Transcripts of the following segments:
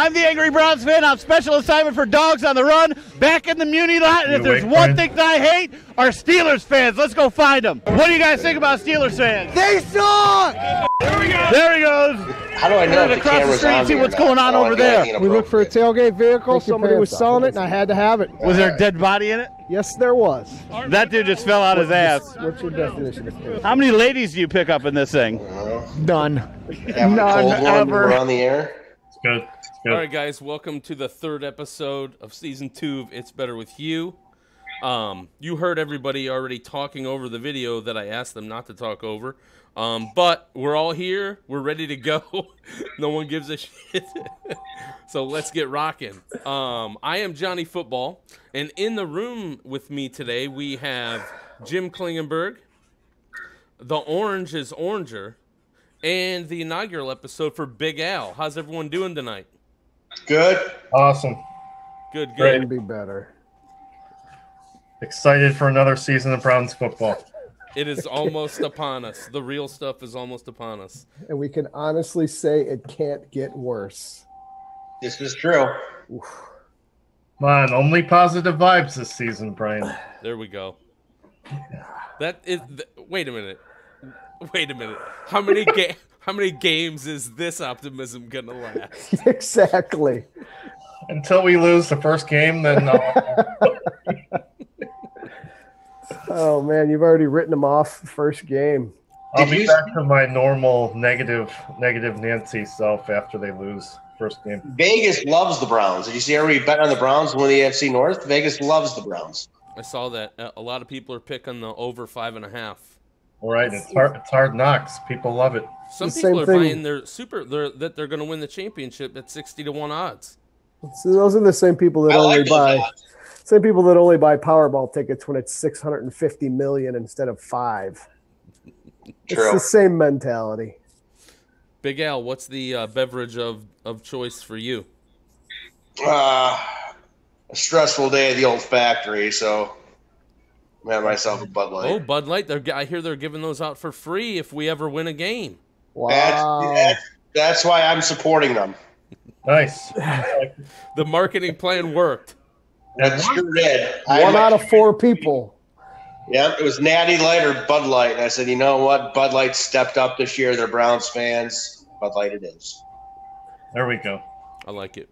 I'm the Angry Browns fan. I'm special assignment for Dogs on the Run, back in the Muni lot. And if there's one thing that I hate, are Steelers fans. Let's go find them. What do you guys think about Steelers fans? They suck! There we go. There he goes. How do I know if the across the camera's street on and see me or what's not? going on Oh, over I feel there. like We looked for a tailgate vehicle. Somebody was selling it, and I had to have it. Was there a dead body in it? Yes, there was. That dude just fell out his ass. What's your definition of food? How many ladies do you pick up in this thing? None. Having a cold one when ever. we're on the air. It's good. All right, guys, welcome to the third episode of Season 2 of It's Better With You. You heard everybody already talking over the video that I asked them not to talk over. But we're all here. We're ready to go. No one gives a shit. So let's get rocking. I am Johnny Football, and in the room with me today we have Jim Klingenberg, the Orange is Oranger, and the inaugural episode for Big Al. How's everyone doing tonight? Good. Awesome. Good, Couldn't good. be better. Excited for another season of Browns football. It is almost upon us. The real stuff is almost upon us. And we can honestly say it can't get worse. This is true. Oof. Come on, only positive vibes this season, Brian. There we go. That is. Wait a minute. How many games is this optimism gonna last? Exactly. Until we lose the first game, then Oh, man, you've already written them off the first game. I'll Did be you- back to my normal negative Nancy self after they lose first game. Vegas loves the Browns. Did you see everybody bet on the Browns to win the AFC North? Vegas loves the Browns. I saw that. A lot of people are picking the over 5.5. All right, it's hard knocks. People love it. Some The people same are thing. buying that they're going to win the championship at 60-1 odds. So those are the same people that I only like those buy odds. same people that only buy Powerball tickets when it's 650 million instead of 5. It's True. the same mentality. Big Al, what's the beverage of choice for you? A stressful day at the old factory, so I had myself a Bud Light. Oh, Bud Light. I hear they're giving those out for free if we ever win a game. Wow. That's why I'm supporting them. Nice. The marketing plan worked. That sure did. One out of 4 people. Yeah, it was Natty Light or Bud Light. And I said, you know what? Bud Light stepped up this year. They're Browns fans. Bud Light it is. There we go. I like it.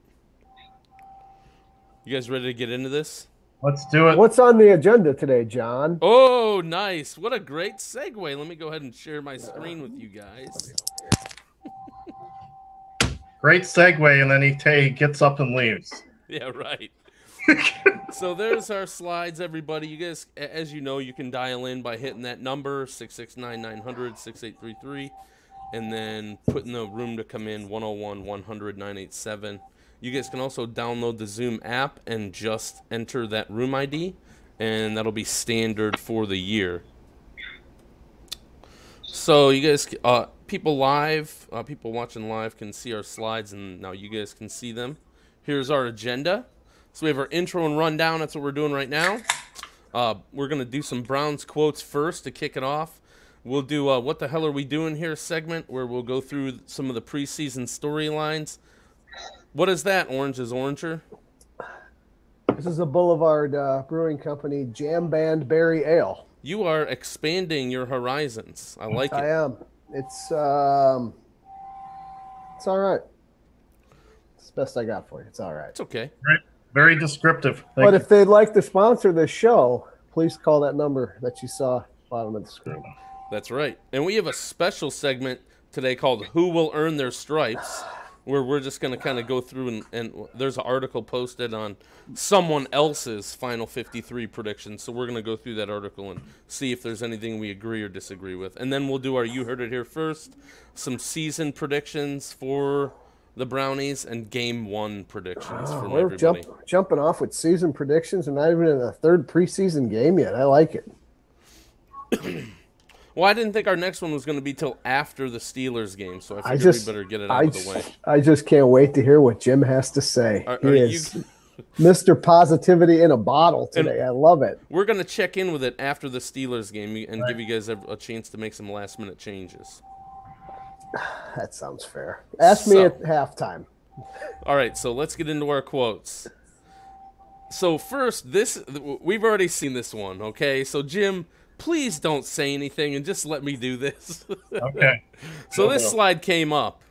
You guys ready to get into this? Let's do it. What's on the agenda today, John? Oh, nice. What a great segue. Let me go ahead and share my screen with you guys. Great segue, and then he gets up and leaves. Yeah, right. So there's our slides, everybody. You guys, as you know, you can dial in by hitting that number, 669-900-6833, and then putting the room to come in, 101-100-987. You guys can also download the Zoom app and just enter that room ID, and that'll be standard for the year. So you guys, people watching live can see our slides, and now you guys can see them. Here's our agenda. So we have our intro and rundown. That's what we're doing right now. We're going to do some Browns quotes first to kick it off. We'll do What the Hell Are We Doing Here segment, where we'll go through some of the preseason storylines. What is that, Orange is Oranger? This is a Boulevard Brewing Company Jam Band Berry Ale. You are expanding your horizons. I like it. I am. It's all right. It's the best I got for you. It's all right. It's okay. Very descriptive. Thank But you. if they'd like to sponsor this show, please call that number that you saw bottom of the screen. That's right. And we have a special segment today called Who Will Earn Their Stripes, where we're just going to kind of go through and there's an article posted on someone else's Final 53 predictions. So we're going to go through that article and see if there's anything we agree or disagree with. And then we'll do our You Heard It Here First, some season predictions for the Brownies, and Game 1 predictions from We're everybody. jumping off with season predictions and not even in the third preseason game yet. I like it. Well, I didn't think our next one was going to be till after the Steelers game, so I figured we better get it out of the way. I just can't wait to hear what Jim has to say. Are He is you- Mr. Positivity in a bottle today. I love it. We're going to check in with it after the Steelers game and give you guys a chance to make some last-minute changes. That sounds fair. Ask me So- at halftime. All right, so let's get into our quotes. So first, we've already seen this one, okay? So Jim, please don't say anything and just let me do this. Okay. So this slide came up.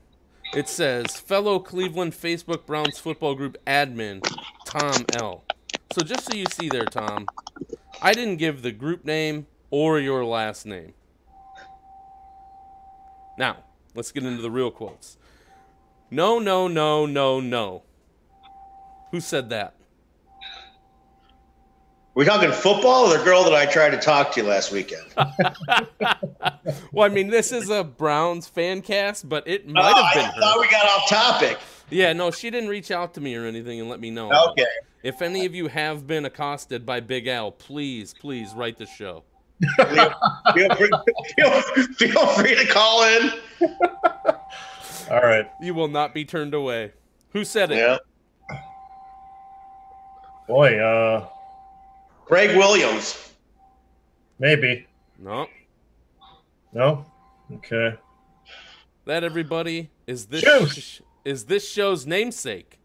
It says, fellow Cleveland Facebook Browns football group admin, Tom L. So just so you see there, Tom, I didn't give the group name or your last name. Now, let's get into the real quotes. No, no, no, no, no. Who said that? We talking football or the girl that I tried to talk to last weekend? Well, I mean, this is a Browns fan cast, but it might have been her. I thought we got off topic. Yeah, no, she didn't reach out to me or anything and let me know. Okay. If any of you have been accosted by Big Al, please write the show. Feel free to call in. All right. You will not be turned away. Who said it? Yeah. Boy, Craig Williams. maybe. No. No? Okay. That, everybody, is this show's namesake.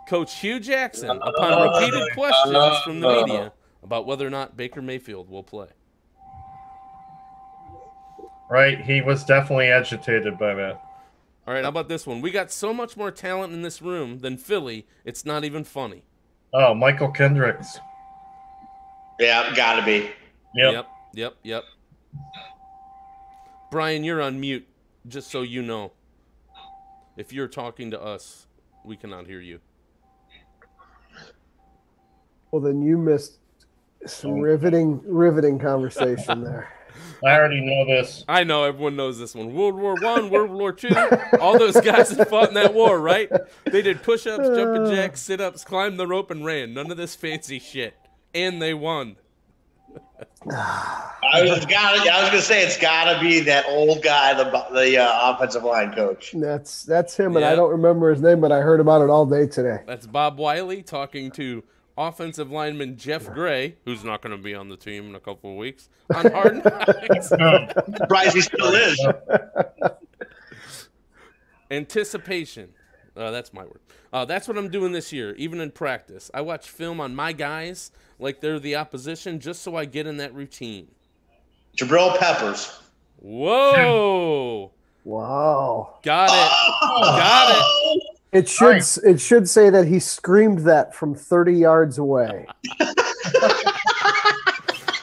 Coach Hugh Jackson, upon repeated questions from the media about whether or not Baker Mayfield will play. Right, he was definitely agitated by that. All right, how about this one? We got so much more talent in this room than Philly, it's not even funny. Oh, Michael Kendricks. Yeah, gotta be. Yep. Brian, you're on mute, just so you know. If you're talking to us, we cannot hear you. Well, then you missed some riveting conversation there. I already know this. I know, everyone knows this one. World War I, World War II, all those guys that fought in that war, right? They did push-ups, jumping jacks, sit-ups, climbed the rope, and ran. None of this fancy shit. And they won. I was gonna say it's gotta be that old guy, the offensive line coach. That's him, and Yeah. I don't remember his name, but I heard about it all day today. That's Bob Wiley talking to offensive lineman Jeff Gray, who's not going to be on the team in a couple of weeks, on Hard Knocks. Surprised he still is. Anticipation. That's my word. That's what I'm doing this year, even in practice. I watch film on my guys like they're the opposition just so I get in that routine. Jabril Peppers. Whoa. Wow. Got it. It should say that he screamed that from 30 yards away.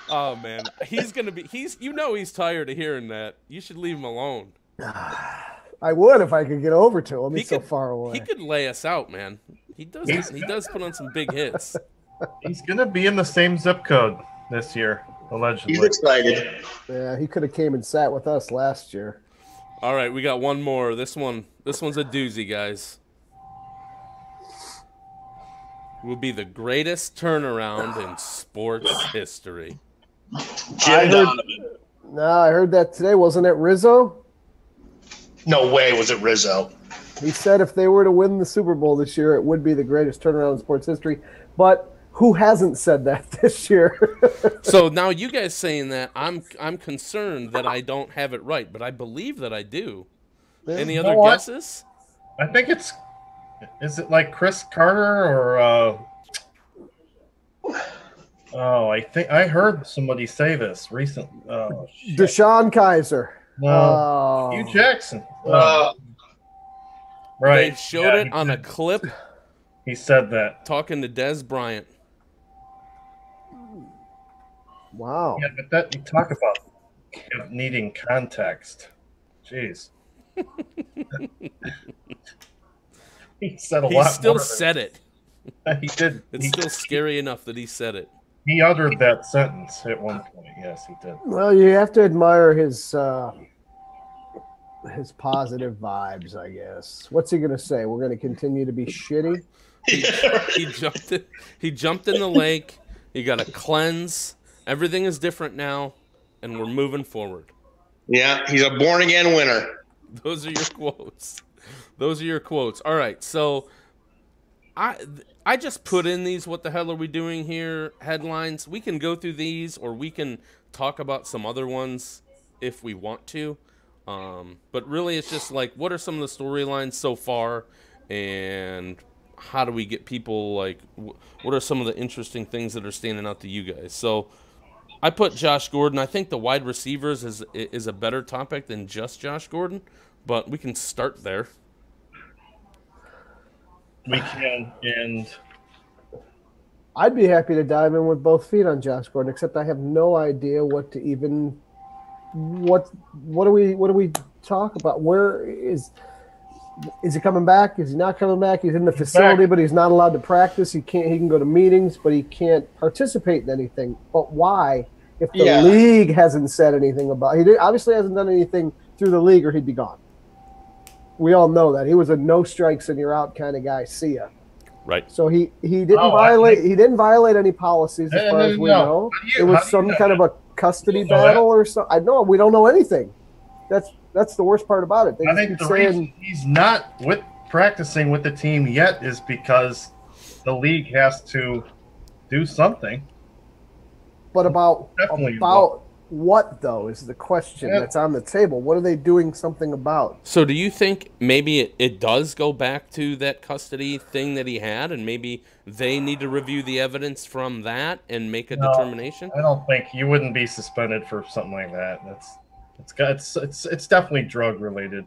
Oh, man. He's tired of hearing that. You should leave him alone. I would if I could get over to him. He's so far away. He could lay us out, man. He does put on some big hits. He's going to be in the same zip code this year, allegedly. He's excited. Yeah, he could have came and sat with us last year. All right, we got one more. This one's a doozy, guys. Will be the greatest turnaround in sports history. Jim Donovan. I heard that today. Wasn't it Rizzo? No way was it Rizzo. He said if they were to win the Super Bowl this year, it would be the greatest turnaround in sports history. But who hasn't said that this year? So now you guys saying that, I'm concerned that I don't have it right, but I believe that I do. Any other guesses? I think is it like Chris Carter or I think I heard somebody say this recently. Deshaun Kaiser. No, Hugh Jackson. Right. They showed it on a clip. He said that. Talking to Des Bryant. Wow. Yeah, but that you talk about needing context. Jeez. He said a lot. He still said it. He did. It's still scary enough that he said it. He uttered that sentence at one point. Yes, he did. Well, you have to admire his positive vibes, I guess. What's he going to say? We're going to continue to be shitty? He jumped in the lake. He got a cleanse. Everything is different now, and we're moving forward. Yeah, he's a born-again winner. Those are your quotes. All right, so I just put in these "What the hell are we doing here?" headlines. We can go through these, or we can talk about some other ones if we want to. But really, it's just like, what are some of the storylines so far? and how do we get people, like, what are some of the interesting things that are standing out to you guys? So I put Josh Gordon. I think the wide receivers is a better topic than just Josh Gordon, but we can start there. We can, and I'd be happy to dive in with both feet on Josh Gordon, except I have no idea what to even what do we talk about? Where is he coming back? Is he not coming back? He's in the facility, but he's not allowed to practice. He can go to meetings, but he can't participate in anything. But why? If the league hasn't said anything about he obviously hasn't done anything through the league, or he'd be gone. We all know that. He was a no strikes and you're out kind of guy. See ya. Right. So he didn't violate any policies as far as we know. It was some kind of a custody battle or something. I know we don't know anything. That's the worst part about it. I think the reason he's not practicing with the team yet is because the league has to do something. But about what, though, is the question that's on the table. What are they doing something about? So do you think maybe it does go back to that custody thing that he had, and maybe they need to review the evidence from that and make a determination? I don't think you wouldn't be suspended for something like that. It's definitely drug related.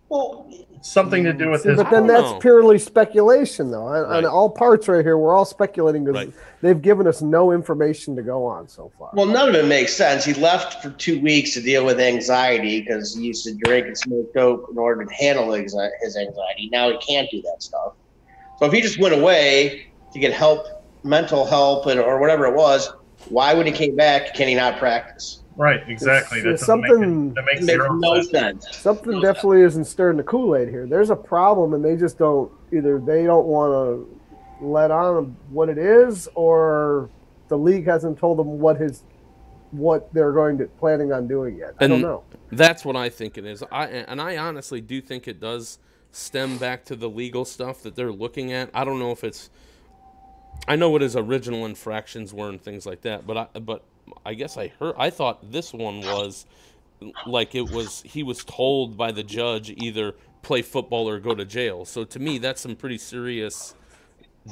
Well, something to do with his. But then that's purely speculation, though. On all parts right here, we're all speculating because they've given us no information to go on so far. Well, none of it makes sense. He left for 2 weeks to deal with anxiety because he used to drink and smoke dope in order to handle his anxiety. Now he can't do that stuff. So if he just went away to get help, mental help, or whatever it was, why, when he came back, can he not practice? Right, exactly. That makes no sense. Something definitely isn't stirring the Kool-Aid here. There's a problem, and they just don't want to let on what it is, or the league hasn't told them what they're planning on doing yet. I don't know. That's what I think it is. I honestly do think it does stem back to the legal stuff that they're looking at. I don't know if it's. I know what his original infractions were and things like that, but I guess I thought this one was like he was told by the judge either play football or go to jail. So to me, that's some pretty serious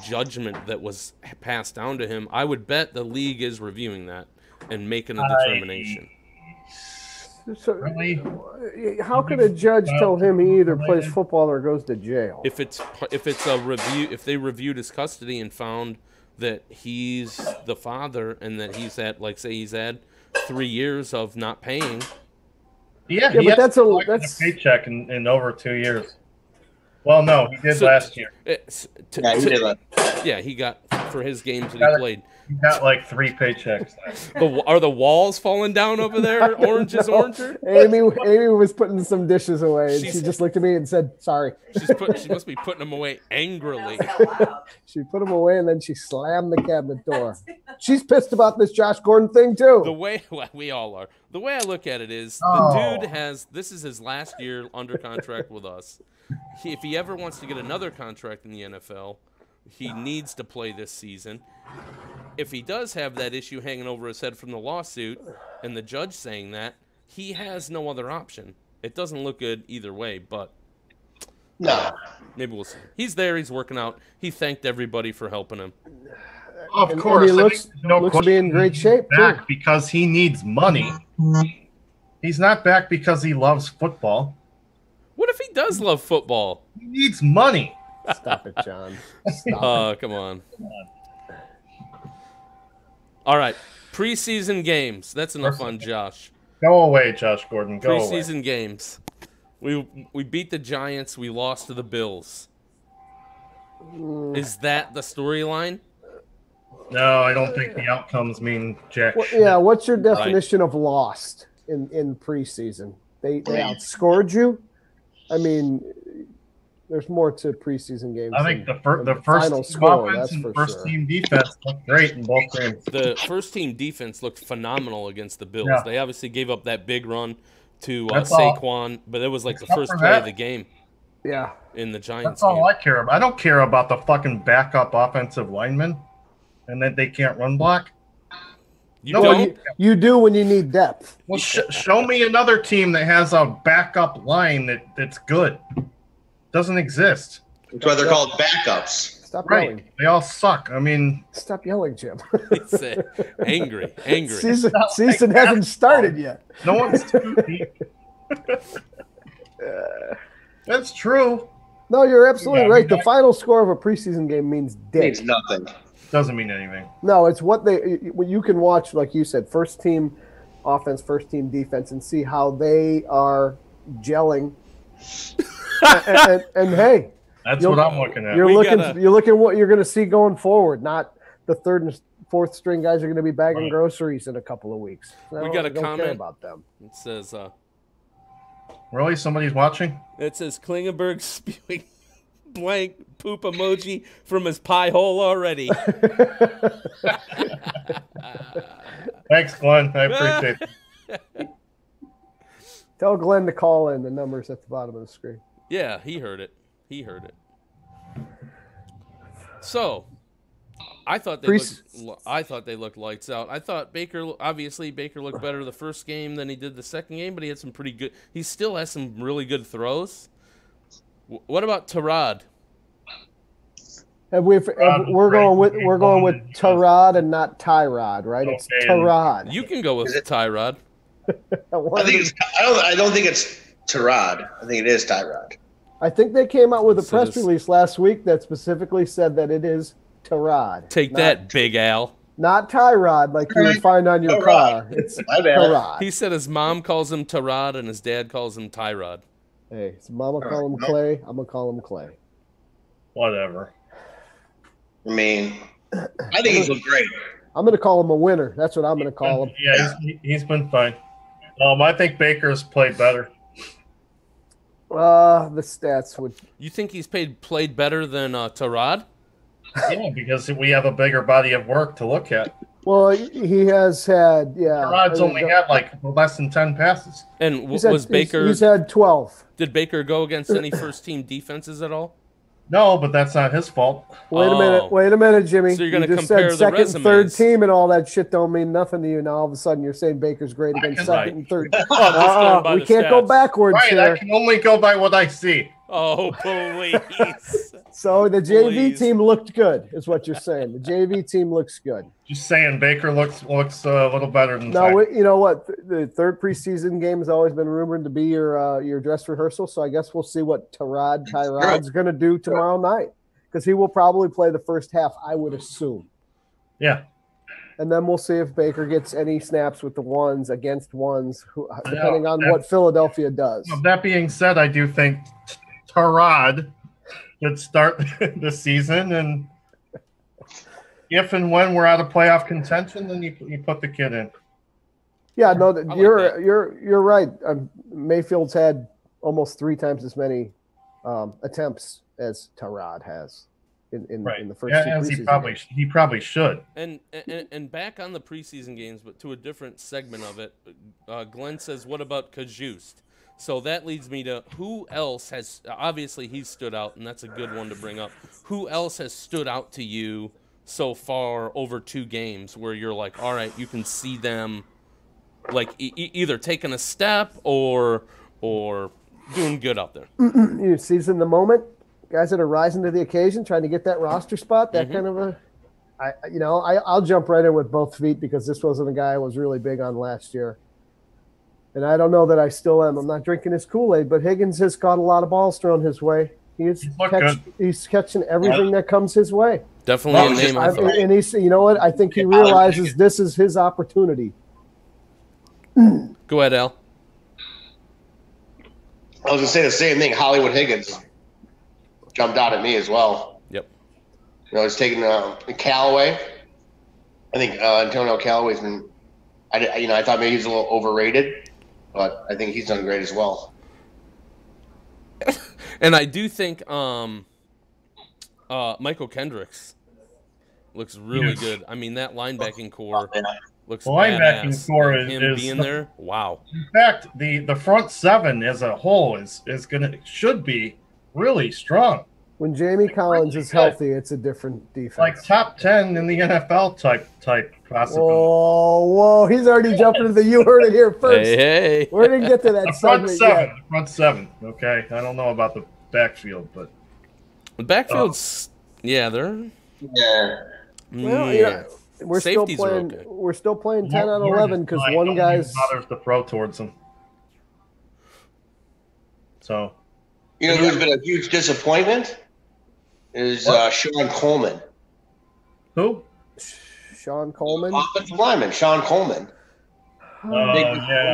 judgment that was passed down to him. I would bet the league is reviewing that and making a determination. So, how could a judge tell him he either plays football or goes to jail? If it's a review, if they reviewed his custody and found that he's the father and that he's had, like, say he's had 3 years of not paying. Yeah, but that's a paycheck in over 2 years. Well, no, he did last year. He did last. Yeah, he got for his games that he played. He got like 3 paychecks. Are the walls falling down over there? Orange is oranger? Amy was putting some dishes away, and she just looked at me and said, "Sorry." She must be putting them away angrily. She put them away, and then she slammed the cabinet door. She's pissed about this Josh Gordon thing, too. We all are. The way I look at it is the dude this is his last year under contract with us. If he ever wants to get another contract in the NFL, he needs to play this season. If he does have that issue hanging over his head from the lawsuit and the judge saying that, he has no other option. It doesn't look good either way, but maybe we'll see. He's there. He's working out. He thanked everybody for helping him. Of course. And he looks to be in great shape, too. Because he needs money. He's not back because he loves football. What if he does love football? He needs money. Stop it, John. Stop Come on. All right, preseason games. That's enough on Josh. Go away, Josh Gordon. Go away. Preseason games. We beat the Giants. We lost to the Bills. Is that the storyline? No, I don't think the outcomes mean jack shit. Yeah, what's your definition of lost in preseason? They outscored you? I mean, there's more to preseason games. I think the first team score, offense and first team defense looked great in both games. The first team defense looked phenomenal against the Bills. Yeah. They obviously gave up that big run to Saquon, but it was like the first play of the game. Yeah. In the Giants That's all game. I care about. I don't care about the fucking backup offensive linemen and that they can't run block. You do when you need depth. Well, show me another team that has a backup line that's good. Doesn't exist. That's why they're called backups. Stop yelling. They all suck. I mean, stop yelling, Jim. It's angry. Season hasn't started yet. No one's too deep. That's true. No, you're absolutely right. The final score of a preseason game means dick. Means nothing. Doesn't mean anything. No, it's what you can watch, like you said, first team offense, first team defense, and see how they are gelling. and hey, that's what I'm looking at. You're looking at what you're going to see going forward, not the third and fourth string guys are going to be bagging groceries in a couple of weeks. We got a comment care about them. It says, really? Somebody's watching? It says Klingenberg spewing blank poop emoji from his pie hole already. Thanks, Glenn. I appreciate it. Tell Glenn to call in. The number's at the bottom of the screen. Yeah, he heard it. So, I thought they looked lights out. I thought Baker looked better the first game than he did the second game, but he had some pretty good. He still has some really good throws. What about Tyrod? We're going with Tyrod and not Tyrod, right? It's Tyrod. You can go with Tyrod. I don't think it's Tyrod. I think it is Tyrod. I think they came out with a press release last week that specifically said that it is Tyrod. Take that, Big Al. Not Tyrod like you would find on your car. It's Tyrod. He said his mom calls him Tyrod and his dad calls him Tyrod. Hey, his mama call him Clay. I'm going to call him Clay. Whatever. I mean, I think he's looked great. I'm going to call him a winner. That's what I'm going to call him. Yeah, he's been fine. I think Baker's played better. The stats would. You think he's played better than Tyrod? Yeah, because we have a bigger body of work to look at. Well, he has had, Tyrod's only had like less than 10 passes. And was Baker? He's had 12. Did Baker go against any first-team defenses at all? No, but that's not his fault. Wait a minute, Jimmy. So you're going to said compare the second resumes. and third team and all that shit don't mean nothing to you. Now all of a sudden you're saying Baker's great against second and third. We can't go backwards here. I can only go by what I see. Oh, please. So the JV team looked good, is what you're saying. The JV team looks good. Just saying, Baker looks a little better than. No, you know what? The third preseason game has always been rumored to be your dress rehearsal. So I guess we'll see what Tyrod's going to do tomorrow night, because he will probably play the first half, I would assume. Yeah. And then we'll see if Baker gets any snaps with the ones against ones, depending on what Philadelphia does. That being said, I do think Tyrod could start the season, and if and when we're out of playoff contention, then you put the kid in. Yeah, no, you're right. Mayfield's had almost 3 times as many attempts as Tyrod has in the first 2 preseason. He probably should. And back on the preseason games, but to a different segment of it, Glenn says, "What about Kajust?" So that leads me to who else has – obviously he's stood out, and that's a good one to bring up. Who else has stood out to you so far over 2 games where you're like, all right, you can see them like either taking a step or doing good out there? You seize in the moment, guys that are rising to the occasion, trying to get that roster spot, that kind of a – I'll jump right in with both feet because this wasn't a guy I was really big on last year. And I don't know that I still am. I'm not drinking his Kool-Aid, but Higgins has caught a lot of balls thrown his way. He's catching everything that comes his way. Definitely a name. And he's, you know what? I think he realizes this is his opportunity. Go ahead, Al. I was going to say the same thing. Hollywood Higgins jumped out at me as well. Yep. He's taking Callaway. I think Antonio Callaway's been. I thought maybe he's a little overrated, but I think he's done great as well. And I do think Michael Kendricks looks really good. I mean, that linebacking core looks badass. Linebacking core is being there. Wow. In fact, the front 7 as a whole should be really strong. When Jamie Collins is healthy, it's a different defense. Like top 10 in the NFL type possibility. Whoa! He's already jumping to the. You heard it here first. Hey. We didn't get to that segment yet. Front 7. Okay, I don't know about the backfield, but The backfield's they're Well, we're Safeties still are playing. okay. We're still playing 10 out of Ward 11 is because fine. one Nobody guy's. bothers to throw towards him. So, Who's been a huge disappointment is Sean Coleman. who? Sean Coleman. Offensive lineman, Sean Coleman.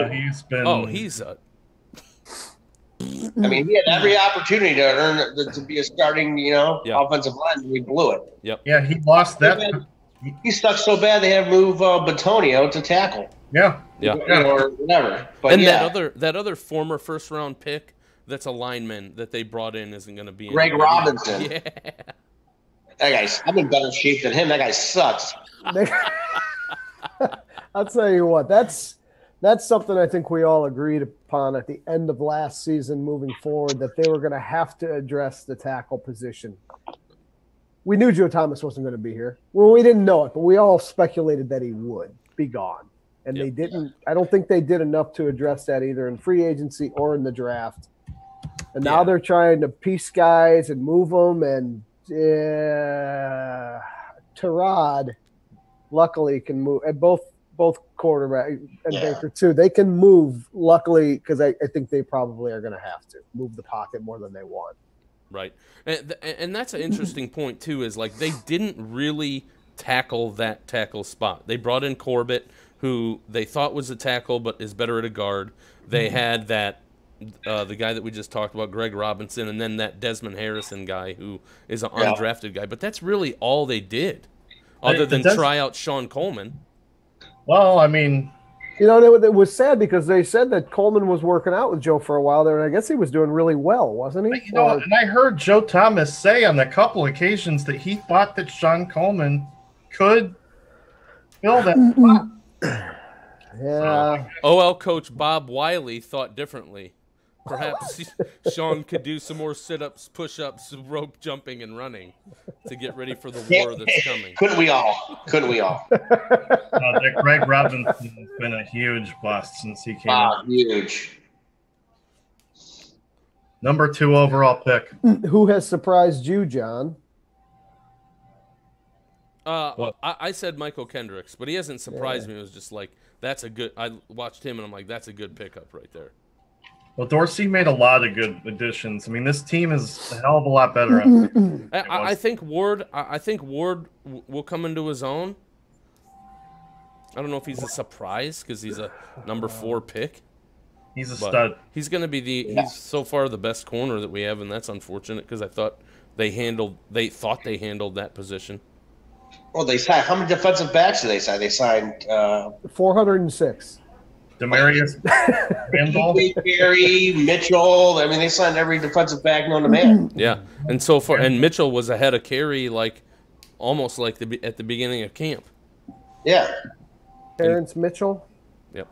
He's been. Oh, he's a. I mean, he had every opportunity to earn to be a starting, offensive lineman. He blew it. Yep. Yeah, he lost that. He stuck so bad they had to move Batonio to tackle. Yeah. Or whatever. But And that other former first round pick that's a lineman that they brought in isn't going to be Greg Robinson. Yeah. That guy's. I'm in better shape than him. That guy sucks. I'll tell you what. That's something I think we all agreed upon at the end of last season, moving forward, that they were going to have to address the tackle position. We knew Joe Thomas wasn't going to be here. Well, we didn't know it, but we all speculated that he would be gone. And they didn't. I don't think they did enough to address that either in free agency or in the draft. And now they're trying to piece guys and move them. And Terod, luckily, can move. And both quarterback and Baker too. They can move, luckily, because I think they probably are going to have to move the pocket more than they want. Right. And that's an interesting point, too, is like they didn't really tackle that tackle spot. They brought in Corbett, who they thought was a tackle but is better at a guard. They had that the guy that we just talked about, Greg Robinson, and then that Desmond Harrison guy who is an undrafted guy. But that's really all they did, other than try out Sean Coleman. Well, I mean, it was sad because they said that Coleman was working out with Joe for a while there, and I guess he was doing really well, wasn't he? And I heard Joe Thomas say on a couple occasions that he thought that Sean Coleman could fill that spot. Yeah. OL coach Bob Wiley thought differently. Perhaps Sean could do some more sit-ups, push-ups, rope jumping, and running to get ready for the war that's coming. Couldn't we all? That Greg Robinson has been a huge bust since he came out. Huge. Number 2 overall pick. Who has surprised you, John? I said Michael Kendricks, but he hasn't surprised me. It was just like, that's a good – I watched him, and I'm like, that's a good pickup right there. Well, Dorsey made a lot of good additions. I mean, this team is a hell of a lot better. I think Ward will come into his own. I don't know if he's a surprise because he's a number 4 pick. He's a stud. He's going to be he's so far the best corner that we have, and that's unfortunate because I thought they handled that position. Well, they signed. How many defensive backs did they sign? They signed 406. Demarius Randall, Gary, Mitchell. I mean, they signed every defensive back known to man. Yeah, and so far, and Mitchell was ahead of Carey, almost like at the beginning of camp. Yeah, Terrence Mitchell. Yep.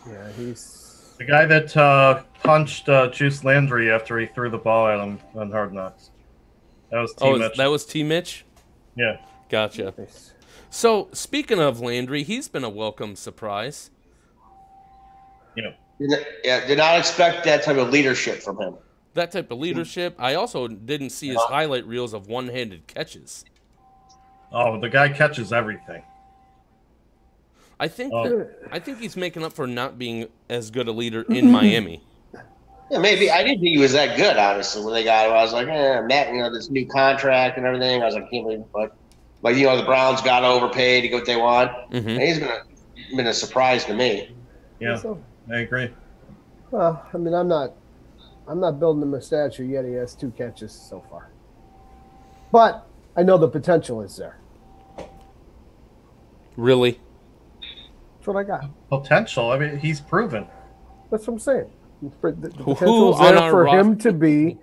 Yeah, he's the guy that punched Juice Landry after he threw the ball at him on Hard Knocks. That was T. Mitch. That was T. Mitch. Yeah. Gotcha. So speaking of Landry, he's been a welcome surprise. Did not expect that type of leadership from him. That type of leadership. I also didn't see his highlight reels of one-handed catches. Oh, the guy catches everything. I think he's making up for not being as good a leader in Miami. Yeah, maybe. I didn't think he was that good, honestly, when they got him. I was like, Matt, this new contract and everything. I was like, I can't believe it. But the Browns got overpaid to get what they want. Mm-hmm. And he's been a surprise to me. Yeah. I agree. Well, I mean, I'm not building him a statue yet. He has 2 catches so far, but I know the potential is there. Really? That's what I got. Potential. I mean, he's proven. That's what I'm saying. The potential is there for him to be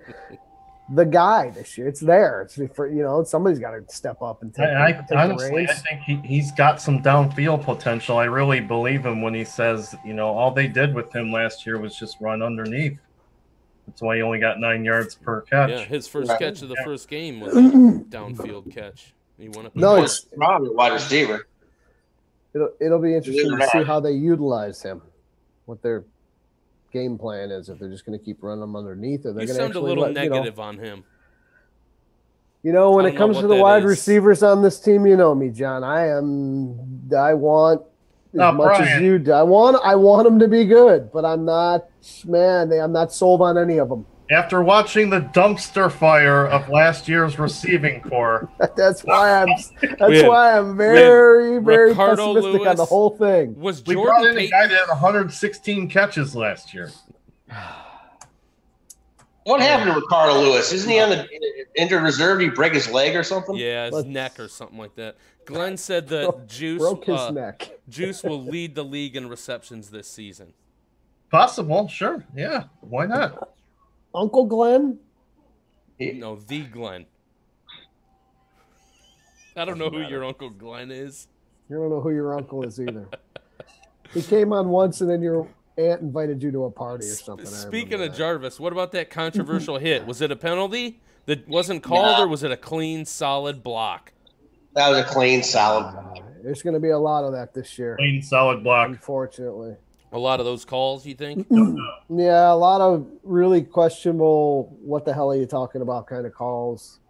the guy this year. It's there. It's for somebody's got to step up and take honestly, I think he's got some downfield potential. I really believe him when he says, all they did with him last year was just run underneath. That's why he only got 9 yards per catch. Yeah, his first catch of the first game was a downfield catch. He went up. It's probably wide receiver. It'll be interesting to see how they utilize him. What their game plan is, if they're just going to keep running him underneath, or they're going to sound a little negative on him. You know, when it comes to the wide is. receivers on this team, you know me, John. I want as much as you do. I want them to be good, but I'm not sold on any of them. After watching the dumpster fire of last year's receiving core, that's why I'm very, very pessimistic Lewis, on the whole thing. Was we Jordan brought in Payton... a guy that had 116 catches last year. What happened to Ricardo Lewis? Isn't he on the injured reserve? Did he break his leg or something? Yeah, his neck or something like that. Glenn said that Juice broke his neck. Juice will lead the league in receptions this season. Possible, sure. Yeah, why not? Uncle Glenn? No, the Glenn. I don't know who your Uncle Glenn is. You don't know who your uncle is either. He came on once and then your aunt invited you to a party or something. Speaking of Jarvis, what about that controversial hit? Was it a penalty that wasn't called, or was it a clean, solid block? That was a clean, solid block. There's going to be a lot of that this year. Clean, solid block. Unfortunately. A lot of those calls, you think? Yeah, a lot of really questionable, what the hell are you talking about kind of calls.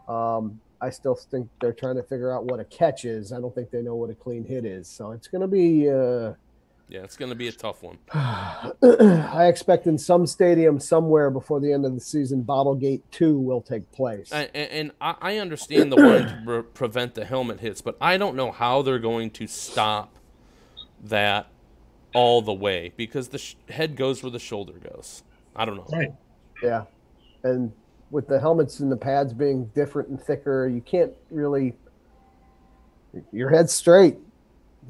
I still think they're trying to figure out what a catch is. I don't think they know what a clean hit is. So it's going to be it's going to be a tough one. I expect in some stadium somewhere before the end of the season, Bottlegate 2 will take place. And I understand the wanting to prevent the helmet hits, but I don't know how they're going to stop that all the way, because the head goes where the shoulder goes. I don't know. Right. Yeah. And with the helmets and the pads being different and thicker, you can't really – your head's straight.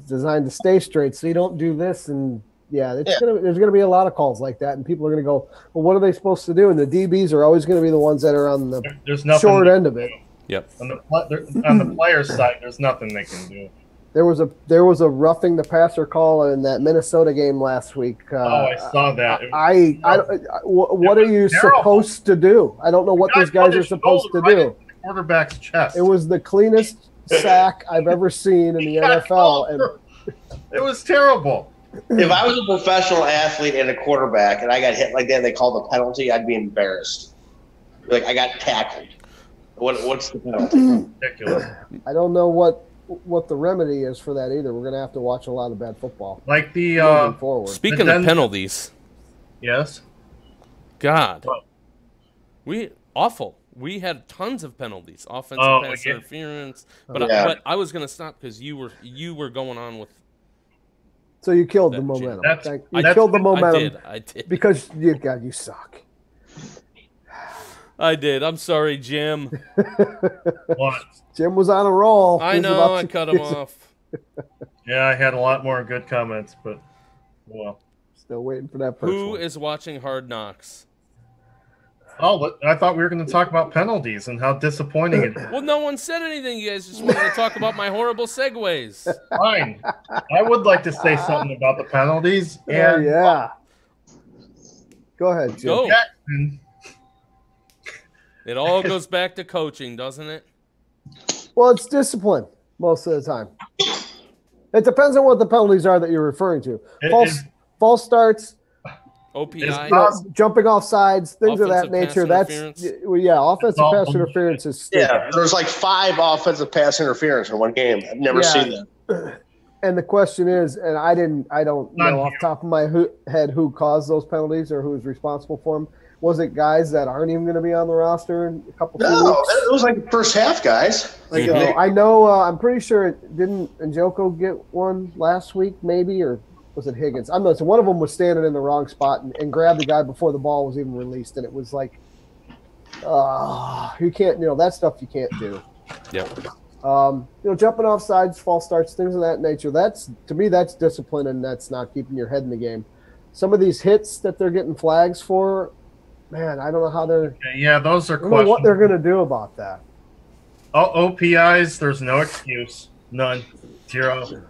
It's designed to stay straight, so you don't do this. And, there's going to be a lot of calls like that, and people are going to go, well, what are they supposed to do? And the DBs are always going to be the ones that are on the short end of it. Yep. On the player's side, there's nothing they can do. There was a roughing the passer call in that Minnesota game last week. I saw that. What are you supposed to do? I don't know what these guys are supposed to do. Quarterback's chest. It was the cleanest sack I've ever seen in the NFL, and it was terrible. If I was a professional athlete and a quarterback and I got hit like that, and they called a penalty, I'd be embarrassed. Like, I got tackled. What's the penalty? Ridiculous. I don't know what the remedy is for that either. We're going to have to watch a lot of bad football. Like moving forward. Speaking of penalties. Yes. God. Awful. We had tons of penalties. Offensive pass interference. But I was going to stop because you were going on with. So you killed the momentum. You killed the momentum. I did. Because you suck. I did. I'm sorry, Jim. What? Jim was on a roll. I know. I cut him off. Yeah, I had a lot more good comments, but well. Still waiting for that person. Who is watching Hard Knocks? Oh, I thought we were going to talk about penalties and how disappointing it is. Well, no one said anything. You guys just wanted to talk about my horrible segues. Fine. I would like to say something about the penalties. And Go ahead, Jim. Go. Jackson. It all goes back to coaching, doesn't it? Well, it's discipline most of the time. It depends on what the penalties are that you're referring to. False starts, OPI, jumping off sides, things of that nature. Offensive pass interference is stupid. Yeah, there's like 5 offensive pass interference in one game. I've never seen that. And the question is, and I don't know off the top of my head who caused those penalties or who was responsible for them. Was it guys that aren't even going to be on the roster in a couple of weeks? No, it was like the first half, guys. Like I know. I'm pretty sure didn't Njoku get one last week, maybe, or was it Higgins? I'm not. So one of them was standing in the wrong spot and grabbed the guy before the ball was even released, and it was like, you can't. That stuff you can't do. Yep. Jumping off sides, false starts, things of that nature. To me, that's discipline, and that's not keeping your head in the game. Some of these hits that they're getting flags for. Man, I don't know how they're. Yeah, those are questions. I don't know what they're going to do about that. OPIs, there's no excuse. None. 0.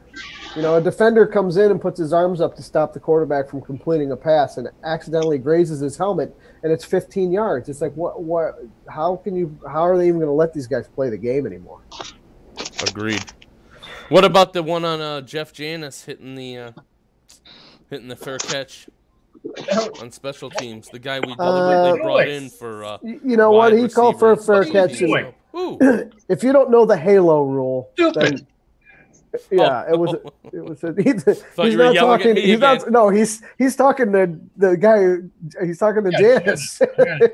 A defender comes in and puts his arms up to stop the quarterback from completing a pass and accidentally grazes his helmet, and it's 15 yards. It's like, what? How are they even going to let these guys play the game anymore? Agreed. What about the one on Jeff Janis hitting the fair catch? on special teams. The guy we deliberately brought in for you know what? He called for a fair catch. Ooh. If you don't know the Halo rule, then yeah, it was. He's not talking. He's talking to the guy. He's talking to Janice.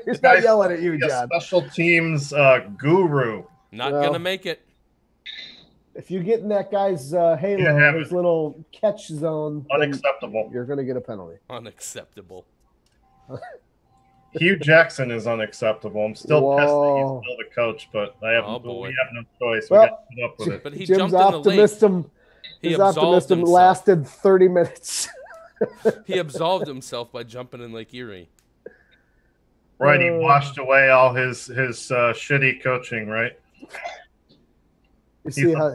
He's not yelling at you, John. Special teams guru. Not gonna make it. If you get in that guy's Halo, his little catch zone, unacceptable. You're gonna get a penalty. Unacceptable. Hugh Jackson is unacceptable. I'm still pissed that he's still the coach, but we have no choice. We got to put up with it. But he Jim's jumped in the lake. His optimism lasted 30 minutes. He absolved himself by jumping in Lake Erie. Right, he washed away all his shitty coaching, right? You see how?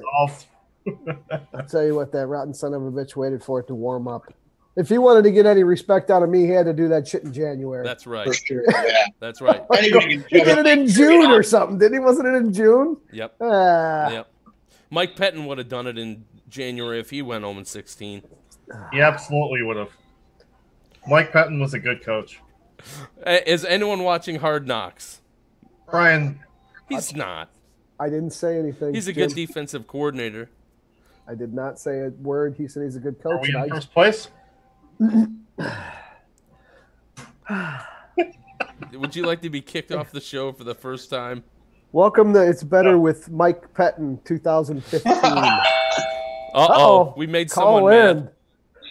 I'll tell you what, that rotten son of a bitch waited for it to warm up. If he wanted to get any respect out of me, he had to do that shit in January. That's right. Yeah. That's right. He did it in June or something, didn't he? Wasn't it in June? Yep. Yep. Mike Pettin would have done it in January if he went 0-16. He absolutely would have. Mike Pettin was a good coach. Is anyone watching Hard Knocks? Brian. He's not. I didn't say anything. He's a good defensive coordinator. I did not say a word. He said he's a good coach. Are we in first place? Would you like to be kicked off the show for the first time? Welcome to It's Better with Mike Pettin 2015. Uh-oh. We made someone mad.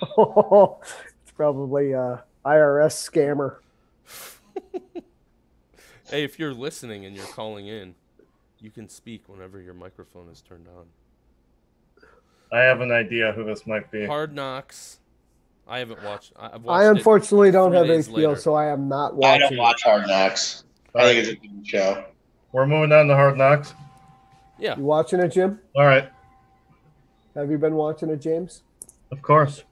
It's probably a IRS scammer. Hey, if you're listening and you're calling in, you can speak whenever your microphone is turned on. I have an idea who this might be. Hard Knocks. I haven't watched. I unfortunately don't have HBO, so I am not watching. I don't watch Hard Knocks. I think it's a good show. We're moving on to Hard Knocks. Yeah. You watching it, Jim? All right. Have you been watching it, James? Of course.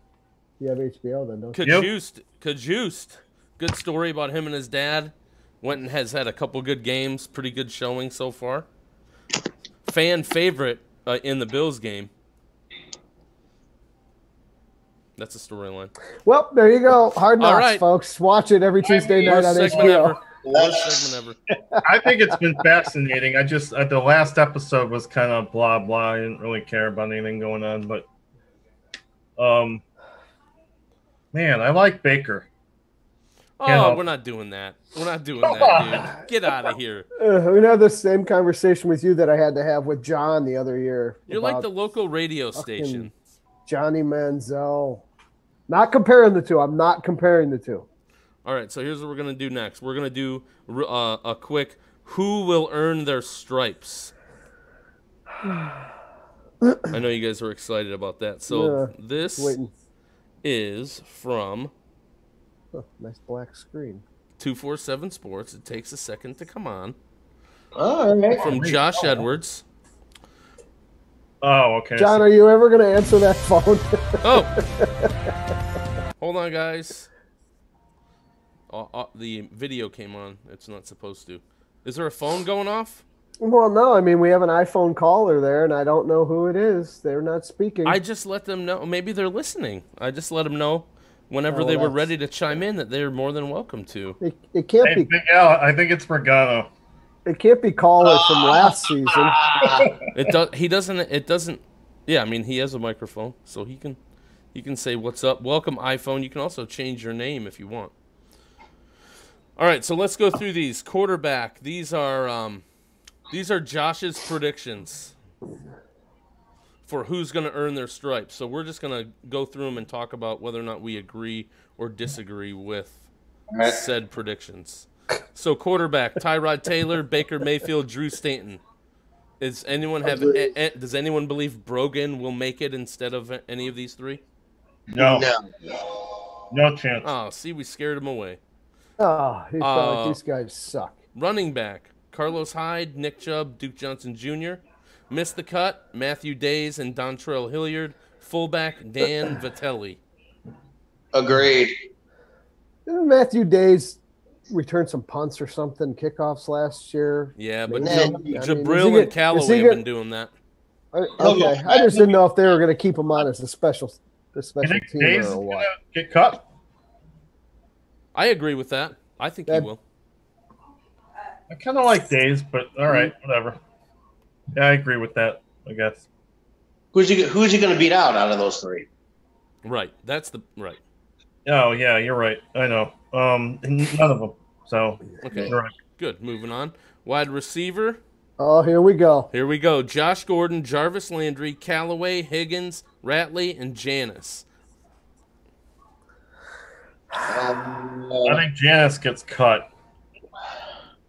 You have HBO then, don't you? Kajust. Good story about him and his dad. Went and has had a couple good games. Pretty good showing so far. Fan favorite in the Bills game. That's a storyline. Well, there you go. Hard Knocks, folks. Watch it every Tuesday night on HBO. Worst segment ever. I think it's been fascinating. I just the last episode was kind of blah blah. I didn't really care about anything going on, but man, I like Baker. Oh, we're not doing that. We're not doing that, dude. Get out of here. We had the same conversation with you that I had to have with John the other year. You're like the local radio station. Johnny Manziel. Not comparing the two. I'm not comparing the two. All right, so here's what we're going to do next. We're going to do a quick who will earn their stripes. I know you guys are excited about that. So this is from... Oh, nice black screen. 247 Sports. It takes a second to come on. All right. From Josh Edwards. Oh, okay. John, are you ever going to answer that phone? Hold on, guys. The video came on. It's not supposed to. Is there a phone going off? Well, no. I mean, we have an iPhone caller there, and I don't know who it is. They're not speaking. I just let them know. Maybe they're listening. I just let them know whenever they were ready to chime in that they're more than welcome to. It can't be. Big Al, I think it's Regano. It can't be caller from last season. It does. He doesn't. It doesn't. Yeah, I mean, he has a microphone, so he can say what's up. Welcome, iPhone. You can also change your name if you want. All right, so let's go through these. Quarterback. These are Josh's predictions for who's going to earn their stripes. So we're just going to go through them and talk about whether or not we agree or disagree with said predictions. So quarterback, Tyrod Taylor, Baker Mayfield, Drew Stanton. Does anyone believe Brogan will make it instead of any of these three? No chance. Oh, see, we scared him away. Oh, he felt like these guys suck. Running back, Carlos Hyde, Nick Chubb, Duke Johnson Jr. Missed the cut, Matthew Days and Dontrell Hilliard. Fullback, Dan Vitelli. Agreed. Didn't Matthew Days return some punts or something, kickoffs last year? Yeah, but Jabril and Callaway have been doing that. Okay, I just didn't know if they were going to keep him on as the special You think team Days or what. Get cut? I agree with that. I think he will. I kind of like Days, but all right, whatever. Yeah, I agree with that, I guess. Who's he going to beat out of those three? Right. That's the right. Oh, yeah, you're right. I know. None of them. So, okay. Right. Good. Moving on. Wide receiver. Oh, here we go. Here we go. Josh Gordon, Jarvis Landry, Callaway, Higgins, Ratley, and Janis. I think Janis gets cut.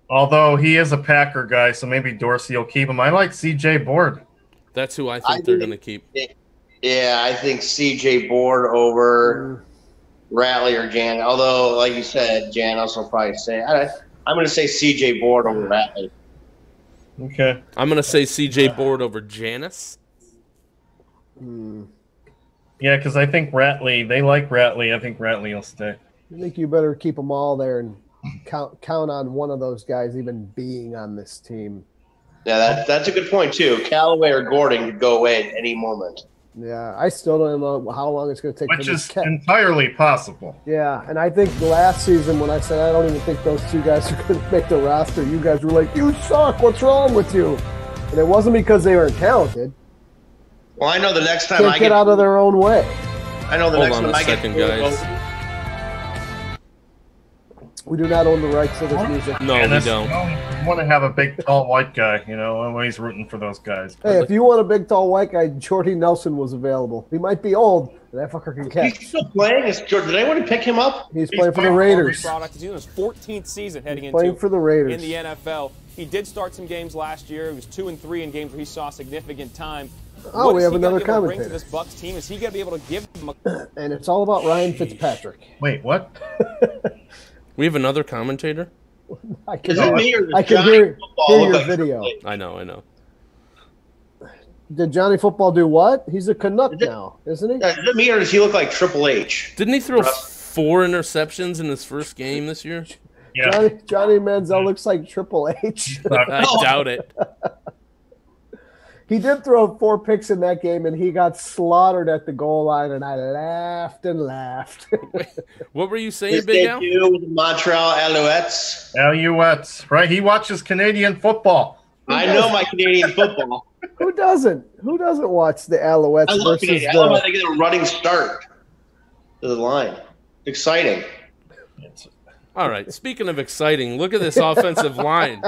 Although he is a Packer guy, so maybe Dorsey will keep him. I like C.J. Board. That's who I think they're going to keep. Yeah, I think C.J. Board over Ratley or Jan. Although, like you said, Janis will probably say. I'm going to say C.J. Board over Ratley. Okay. I'm going to say C.J. Board over Janis. Yeah, because I think Ratley, they like Ratley. I think Ratley will stay. I think you better keep them all there and count on one of those guys even being on this team. Yeah, that's a good point, too. Callaway or Gordon could go away at any moment. Yeah, I still don't know how long it's going to take. Which is entirely possible. Yeah, and I think last season when I said I don't even think those two guys are going to make the roster, you guys were like, you suck, what's wrong with you? And it wasn't because they weren't talented. Well, I know the next time I get out of their own way. I know the next time I get guys. We do not own the rights to this music. No, we don't. You want to have a big, tall, white guy, you know, when he's rooting for those guys. Hey, if you want a big, tall, white guy, Jordy Nelson was available. He might be old, but that fucker can catch. He's still playing? Did anyone pick him up? He's playing for the Raiders. Product. He's in his 14th season heading into playing for the Raiders in the NFL. He did start some games last year. He was 2-3 in games where he saw significant time. Oh, we have another commentator. Bring to this Bucs team? Is he going to be able to give them And it's all about Ryan Fitzpatrick. Wait, what? We have another commentator? I can hear your video. I know. Did Johnny Football do what? He's a Canuck now, isn't he? Is it me or does he look like Triple H? Didn't he throw 4 interceptions in his first game this year? Yeah. Johnny Manziel looks like Triple H. I doubt it. He did throw 4 picks in that game, and he got slaughtered at the goal line, and I laughed and laughed. Wait, what were you saying, Big Al? With the Montreal Alouettes. Alouettes, right? He watches Canadian football. I know my Canadian football. Who doesn't? Who doesn't watch the Alouettes I love versus I love how they get a running start to the line. Exciting. All right, speaking of exciting, look at this offensive line.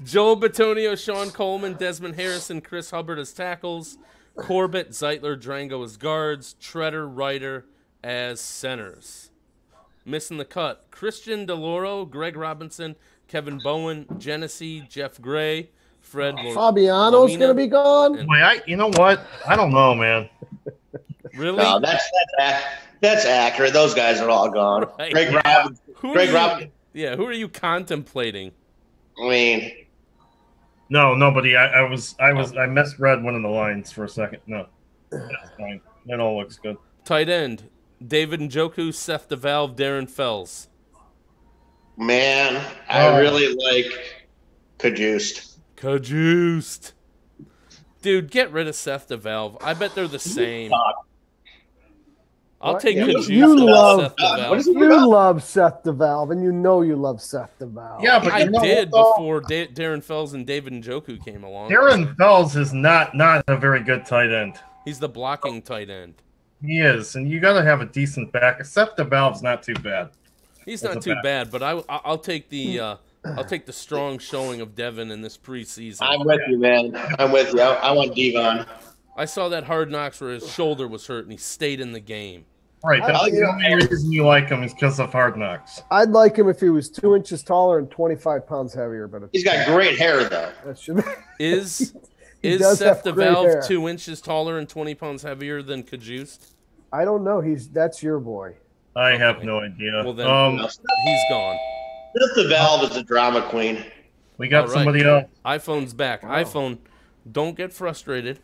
Joel Bitonio, Sean Coleman, Desmond Harrison, Chris Hubbard as tackles, Corbett, Zeitler, Drango as guards, Treader, Ryder as centers. Missing the cut, Christian DeLauro, Greg Robinson, Kevin Bowen, Genesee, Jeff Gray, Fred Fabiano's going to be gone? Wait, you know what? I don't know, man. Really? No, that's accurate. Those guys are all gone. Right. Greg Robinson. Yeah, who are you contemplating? I mean, no, nobody. I misread one of the lines for a second. No, that's fine. That all looks good. Tight end: David Njoku, Seth DeValve, Darren Fells. Man, I really like Cajuiced. Dude, get rid of Seth DeValve. I bet they're the same. I'll take Cajuiced. You love Seth DeValve, and you know you love Seth DeValve. Yeah, but I did before Darren Fells and David Njoku came along. Darren Fells is not a very good tight end. He's the blocking tight end. He is, and you got to have a decent back. Seth DeValve's not too bad. He's not too bad, but I'll take the strong showing of Devin in this preseason. I'm with you, man. I'm with you. I want Devon. I saw that Hard Knocks where his shoulder was hurt and he stayed in the game. Right, that's the only reason you like him is because of Hard Knocks. I'd like him if he was 2 inches taller and 25 pounds heavier. But he's got great hair, though. Is Seth DeValve 2 inches taller and 20 pounds heavier than Cajuiced? I don't know. That's your boy. I have no idea. Well, then he's gone. Seth DeValve is a drama queen. We got somebody else. iPhone's back. Oh. iPhone, don't get frustrated.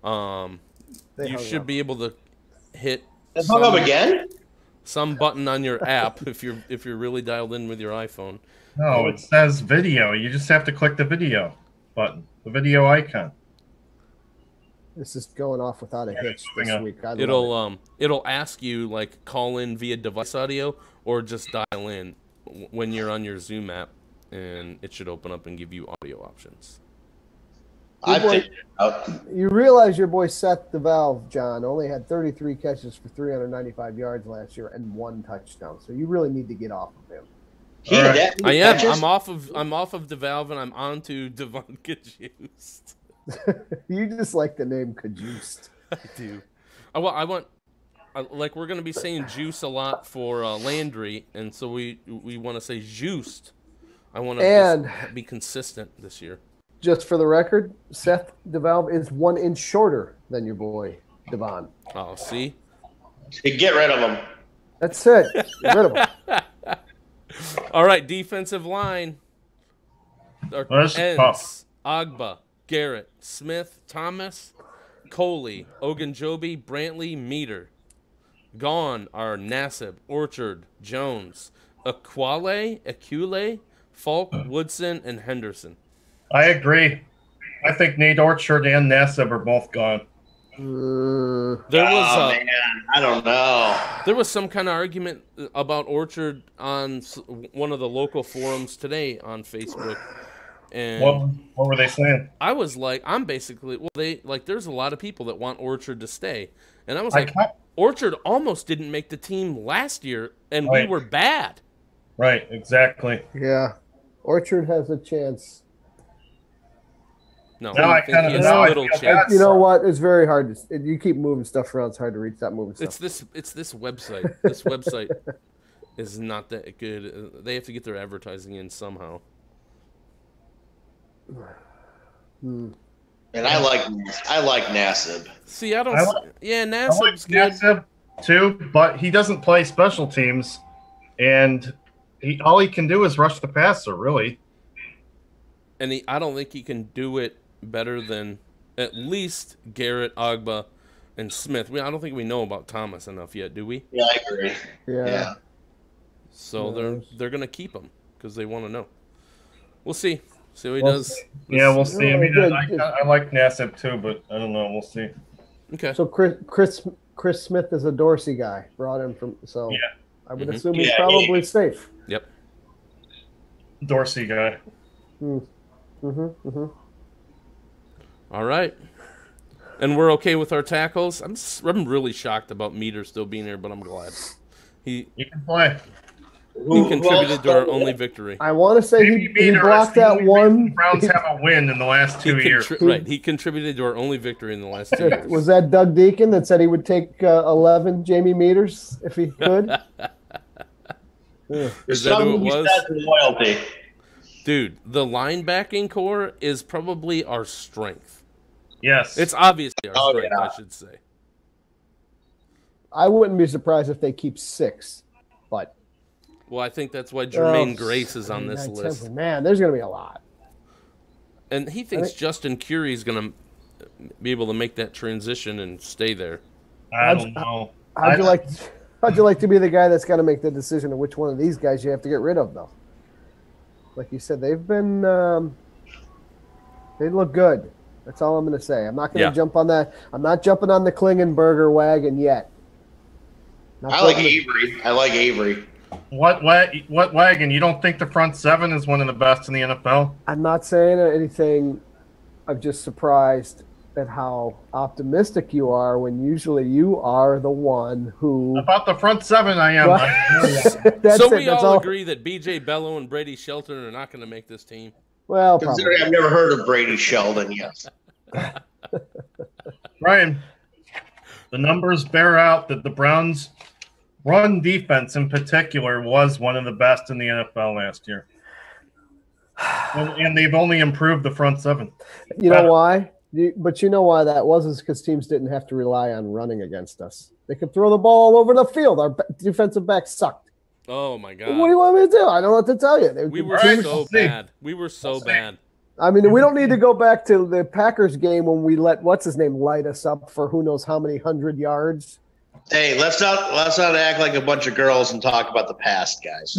You should be able to hit. Hung up again? Some button on your app if you're really dialed in with your iPhone. No, it says video. You just have to click the video button, the video icon. This is going off without a hitch this week. It'll ask you like call in via device audio or just dial in when you're on your Zoom app, and it should open up and give you audio options. You realize your boy Seth DeValve, John, only had 33 catches for 395 yards last year and 1 touchdown. So you really need to get off of him. I am. I'm off of DeValve and I'm on to Devon Cajuste. You just like the name Cajuste. I do. We're going to be saying juice a lot for Landry, and so we want to say juiced. I want to be consistent this year. Just for the record, Seth DeValve is 1 inch shorter than your boy Devon. Oh, see? Get rid of him. That's it. Get rid of him. All right, defensive line. Our ends: Agba, Garrett, Smith, Thomas, Coley, Ogunjobi, Brantley, Meter. Gone are Nassib, Orchard, Jones, Akule, Falk, Woodson, and Henderson. I agree. I think Nate Orchard and Nassib are both gone. Man, I don't know. There was some kind of argument about Orchard on one of the local forums today on Facebook. And what were they saying? I was like, there's a lot of people that want Orchard to stay. And I was like, Orchard almost didn't make the team last year, and we were bad. Right, exactly. Yeah. Orchard has a chance. No, I think he has a little chance. You know what? It's very hard. You keep moving stuff around. It's hard to reach that moving stuff. It's this website. This website is not that good. They have to get their advertising in somehow. And I like Nassib. See, Nassib's good. Nassib too, but he doesn't play special teams, and all he can do is rush the passer, really. And I don't think he can do it better than at least Garrett, Agba, and Smith. I don't think we know about Thomas enough yet, do we? Yeah, I agree. Yeah. So they're going to keep him because they want to know. We'll see. See what he does. Yeah, we'll see. I mean, I like Nassib too, but I don't know. We'll see. Okay. So Chris Smith is a Dorsey guy. Brought him from. So yeah. I would assume he's probably safe. Yep. Dorsey guy. All right. And we're okay with our tackles. I'm really shocked about Meter still being here, but I'm glad. He can play. He contributed to our only victory. I want to say he blocked that one. The Browns have a win in the last 2 years. Right. He contributed to our only victory in the last 2 years. Was that Doug Deacon that said he would take 11 Jamie Meters if he could? Is that who it was? Loyalty. Dude, the linebacking core is probably our strength. Yes. It's obviously our strength, I should say. I wouldn't be surprised if they keep 6, but... Well, I think that's why Jermaine Grace is on this list. Man, there's going to be a lot. And he thinks Justin Curie is going to be able to make that transition and stay there. I don't know. How'd you like to be the guy that's got to make the decision of which one of these guys you have to get rid of, though? Like you said, they've been they look good. That's all I'm going to say. I'm not going to jump on that. I'm not jumping on the Klingenberger wagon yet. I like Avery. What wagon? You don't think the front 7 is one of the best in the NFL? I'm not saying anything. I'm just surprised at how optimistic you are when usually you are the one who... About the front 7, I am. So we all agree that B.J. Bello and Brady Shelton are not going to make this team? Well, probably. I've never heard of Brady Sheldon yet. Ryan, the numbers bear out that the Browns' run defense in particular was one of the best in the NFL last year. And they've only improved the front 7. You know why? But you know why that was? Is because teams didn't have to rely on running against us. They could throw the ball all over the field. Our defensive backs sucked. Oh, my God. What do you want me to do? I don't know what to tell you. We were so bad. We were so bad. I mean, we don't need to go back to the Packers game when we let what's-his-name light us up for who knows how many 100 yards. Hey, let's not act like a bunch of girls and talk about the past, guys.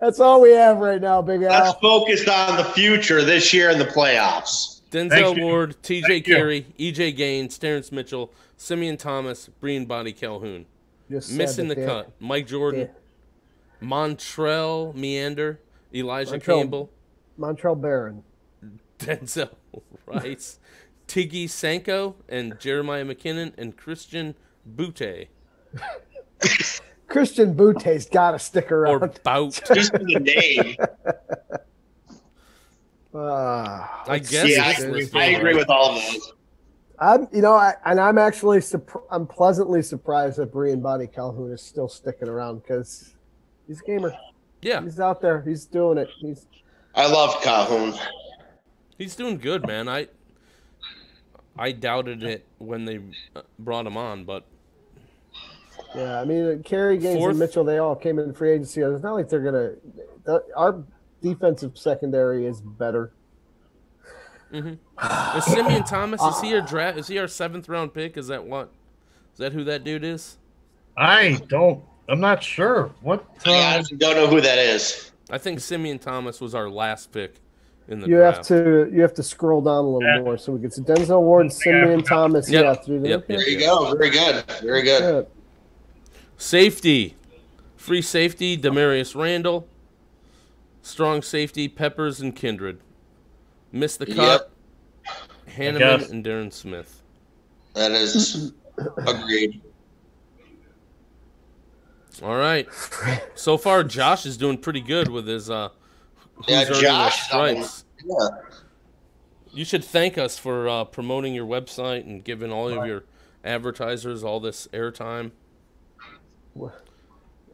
That's all we have right now, Big Al. Let's focus on the future this year in the playoffs. Denzel Ward, T.J. Carey, E.J. Gaines, Terrence Mitchell, Simeon Thomas, Brian Body Calhoun. Missing the cut, Mike Jordan, Montrell Meander, Elijah Campbell, Montrell Barron, Denzel Rice, Tiggy Sanko, and Jeremiah McKinnon, and Christian Butte. Christian Butte's got to stick around. Or Bout. Just the name. I guess. Yeah, I agree with all of those. I'm actually I'm pleasantly surprised that Brian Body Calhoun is still sticking around because he's a gamer. Yeah, he's out there. He's doing it. I love Calhoun. He's doing good, man. I doubted it when they brought him on, but yeah, I mean, Carey, Gaines, and Mitchell, they all came in free agency. It's not like they're gonna. Our defensive secondary is better. Mm-hmm. Is Simeon Thomas? Is he our draft? Is he our 7th round pick? Is that what? Is that who that dude is? I'm not sure. What? I honestly don't know who that is. I think Simeon Thomas was our last pick in the draft. You You have to scroll down a little more so we get to Denzel Ward, Simeon Thomas. Yep. There you go. Very good. Very good. Safety, free safety, Demarius Randall. Strong safety, Peppers and Kindred. Missed the cut, Hanneman and Darren Smith. That is agreed. All right. So far, Josh is doing pretty good with his Josh stripes. You should thank us for promoting your website and giving all of your advertisers all this airtime.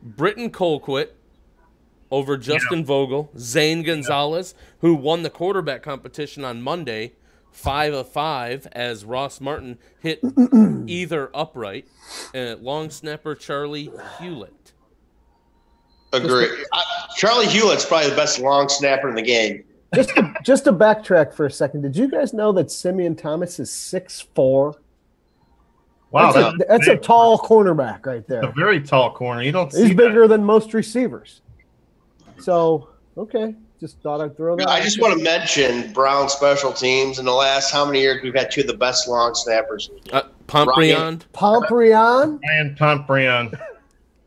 Britton Colquitt over Justin Vogel. Zane Gonzalez, who won the quarterback competition on Monday, 5 of 5, as Ross Martin hit either upright. Long snapper Charlie Hewlett. Agree. Charlie Hewlett's probably the best long snapper in the game. Just to backtrack for a second, did you guys know that Simeon Thomas is 6'4"? Wow, that's a tall cornerback right there. A very tall corner. You don't. He's bigger than most receivers. So just thought I'd throw that. I just want to mention Brown special teams. In the last how many years we've had 2 of the best long snappers. Pomprion. Ryan Pomprion.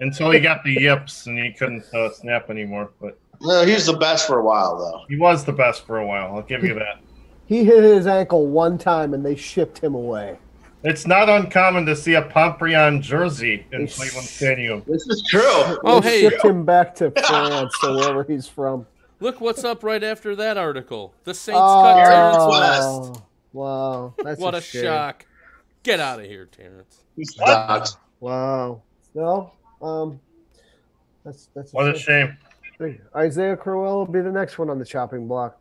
Until he got the yips and he couldn't snap anymore. But no, he was the best for a while, though. He was the best for a while. I'll give you that. He hit his ankle one time and they shipped him away. It's not uncommon to see a Pomprion jersey in Cleveland Stadium. This is true. They shipped him back to France or wherever he's from. Look what's up right after that article. The Saints cut Terrence West. Wow. That's what a shock. Get out of here, Terrence. Wow. No. That's what a shame. Isaiah Crowell will be the next one on the chopping block.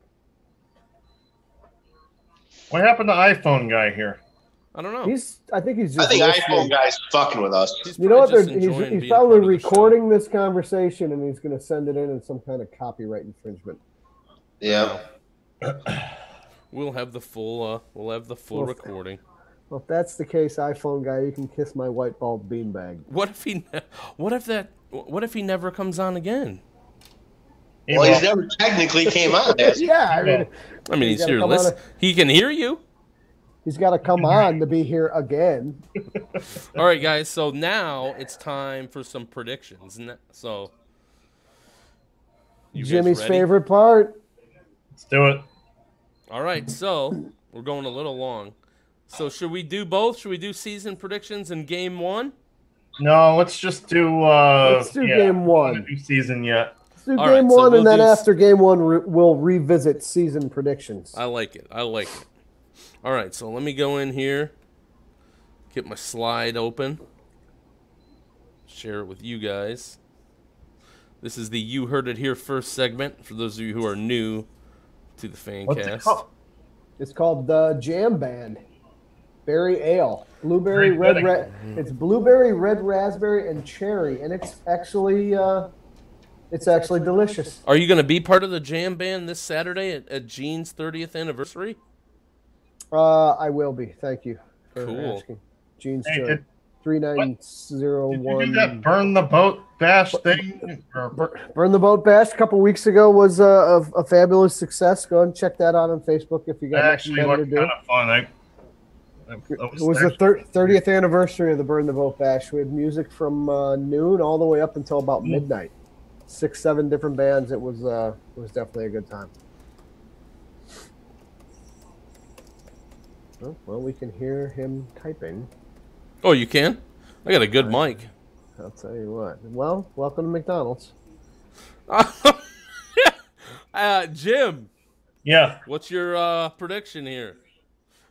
What happened to iPhone guy here? I don't know. I think iPhone guy's fucking with us. You know what? He's probably recording this conversation and he's going to send it in some kind of copyright infringement. Yeah. We'll have the full. Recording. Well, if that's the case, iPhone guy, you can kiss my white bald beanbag. What if he never comes on again? Well, he's never technically came on. Yeah, I mean, he's here. Listen, he can hear you. He's got to come on to be here again. All right, guys. So now it's time for some predictions. So, Jimmy's favorite part. Let's do it. All right. So we're going a little long. So should we do both? Should we do season predictions in game 1? No, let's just do. Game 1. Don't do season yet. Let's do game 1, and then after game 1, we'll revisit season predictions. I like it. All right, so let me go in here, get my slide open, share it with you guys. This is the You Heard It Here First segment for those of you who are new to the Fancast. It's called the Jam Band. Berry Ale. Blueberry, it's blueberry, red raspberry, and cherry, and it's actually delicious. Are you going to be part of the Jam Band this Saturday at Gene's 30th anniversary? I will be. Thank you for cool. asking. Gene's 3901. Did you do that burn the boat bash thing? Burn the Boat Bash a couple weeks ago was a fabulous success. Go and check that out on Facebook if you got That nothing actually better to looked do. kind of fun. It was the 30th anniversary of the Burn the Boat Bash. We had music from noon all the way up until about midnight. 6-7 different bands. It was definitely a good time. Well, we can hear him typing. Oh, you can? I got a good mic. I'll tell you what. Well, welcome to McDonald's. Jim. Yeah. What's your prediction here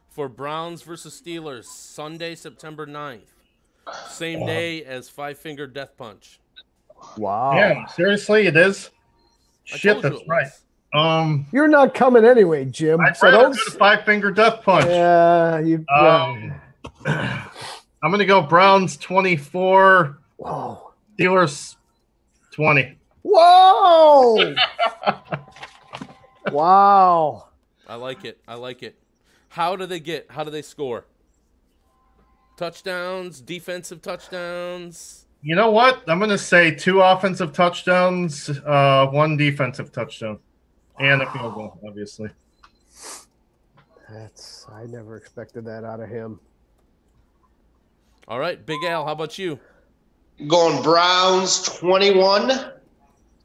for Browns versus Steelers, Sunday, September 9th? Same day as Five Finger Death Punch. Wow. Yeah, seriously, it is. I Shit, told you that's it right. was. You're not coming anyway, Jim. I'd So rather don't. do the Five Finger Death Punch. Yeah, you. I'm going to go Browns 24, Whoa. Steelers 20. Whoa! Wow. I like it. I like it. How do they score? Touchdowns, defensive touchdowns. You know what? I'm going to say 2 offensive touchdowns, 1 defensive touchdown, and a field goal, obviously. I never expected that out of him. All right, Big Al, how about you? Going Browns 21,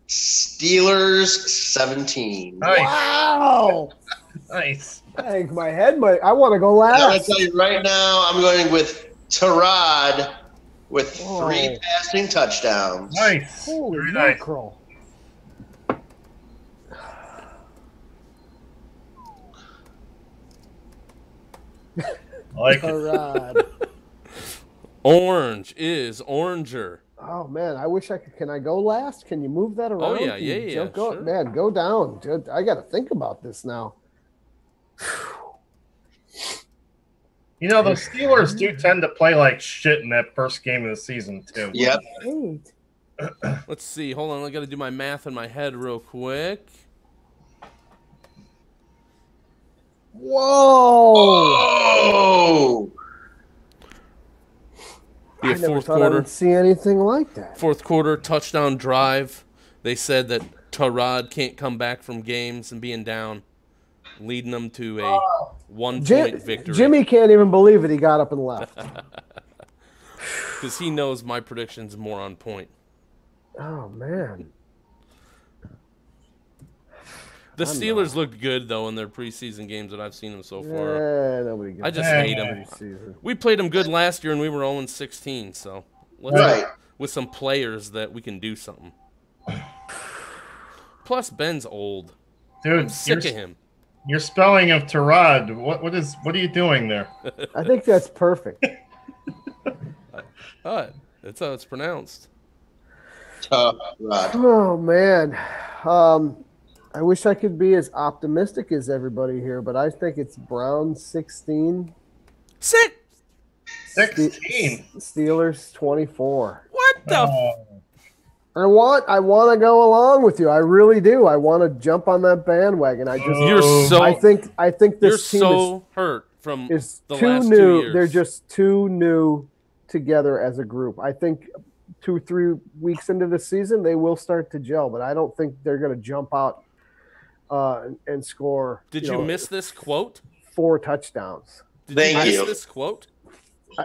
Steelers 17. Nice. Wow. Nice. Dang, I want to go I'm going to last. tell you right now, I'm going with Tyrod with Whoa. 3 passing touchdowns. Nice. Holy Very nice. mackerel. I like it. Tyrod. Orange is oranger. Oh man, I wish I could. Can I go last? Can you move that around? Oh, yeah, Can you yeah, jump- go, sure. Man, go down. Dude, I got to think about this now. You know, the Steelers do tend to play like shit in that first game of the season, too. Yep. 8. Let's see. Hold on. I got to do my math in my head real quick. Whoa! Oh! Be I a never fourth thought I quarter. would see anything like that. Fourth quarter touchdown drive. They said that Tyrod can't come back from games and being down, leading them to a 1-point victory. Jimmy can't even believe it. He got up and left. Because he knows my prediction's more on point. Oh man. The Steelers looked good, though, in their preseason games that I've seen them so far. Yeah, nobody gets I just hate them. preseason. We played them good last year, and we were 0-16, so let's Right. with some players that we can do something. Plus, Ben's old. Dude, I'm sick of him. Your spelling of Tyrod, what are you doing there? I think that's perfect. That's how it's pronounced. Tyrod. Oh man. I wish I could be as optimistic as everybody here, but I think it's Browns 16. 16. Steelers 24. What the? I want to go along with you. I really do. I want to jump on that bandwagon. I just You're so. I think You're this team so hurt from is the too last new. 2 years. They're just too new together as a group. I think 2-3 weeks into the season they will start to gel, but I don't think they're going to jump out and score. Did you miss this quote? 4 touchdowns. Did Thank you miss you. this quote?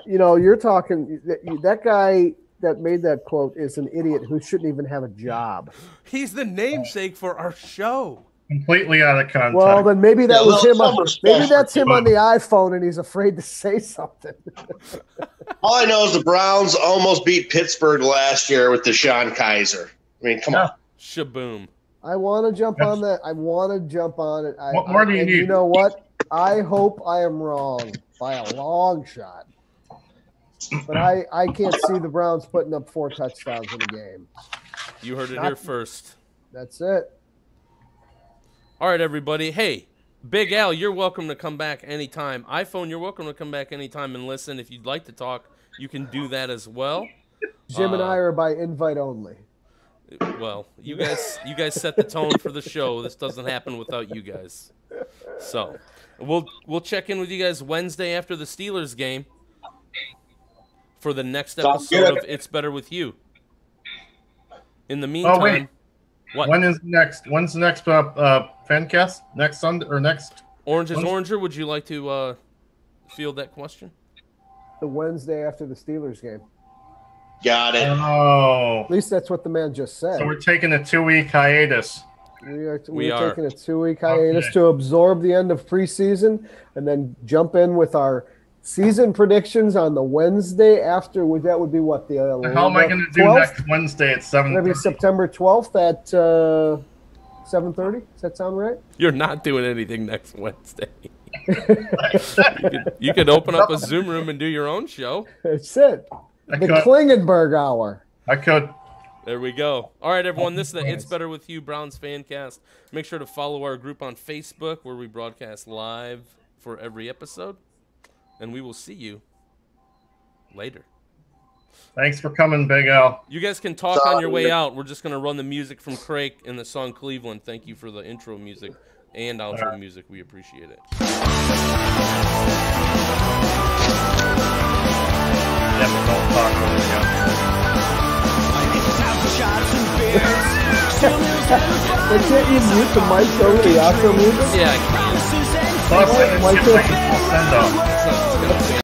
You're talking that guy that made that quote is an idiot who shouldn't even have a job. He's the namesake for our show. Completely out of context. Well, then maybe that Yeah, was well, him. some respect Maybe for that's him him. on the iPhone, and he's afraid to say something. All I know is the Browns almost beat Pittsburgh last year with Deshaun Kaiser. I mean, come on. Shaboom. I want to jump on that. I want to jump on it. What more do you and need? You know what? I hope I am wrong by a long shot. But I can't see the Browns putting up 4 touchdowns in a game. You heard it here first. That's it. All right, everybody. Hey, Big Al, you're welcome to come back anytime. iPhone, you're welcome to come back anytime and listen. If you'd like to talk, you can do that as well. Jim and I are by invite only. Well, you guys set the tone for the show. This doesn't happen without you guys. So, we'll check in with you guys Wednesday after the Steelers game. for the next Sounds episode good. of It's Better With You. In the meantime, wait. what? When's the next Fancast? Next Sunday or next? Orange is Oranger, would you like to field that question? The Wednesday after the Steelers game. Got it. Oh. At least that's what the man just said. So we're taking a 2-week hiatus. We are We are. taking a 2-week hiatus Okay. to absorb the end of preseason and then jump in with our season predictions on the Wednesday after. That would be what? The How am I going to do 12th? next Wednesday at 7:30? Maybe September 12th at 7:30. Does that sound right? You're not doing anything next Wednesday. you could open up a Zoom room and do your own show. That's it. I The could. Klingenberg Hour. I could. There we go. All right, everyone. This is the It's Better With You Browns Fancast. Make sure to follow our group on Facebook where we broadcast live for every episode. And we will see you later. Thanks for coming, Big Al. You guys can talk on your way out. We're just going to run the music from Craig and the song Cleveland. Thank you for the intro music and outro music. We appreciate it. Yep, don't talk over again. But can't you mute the mic over the outro music? Yeah, I can. Plus, I didn't Michael. get my send off.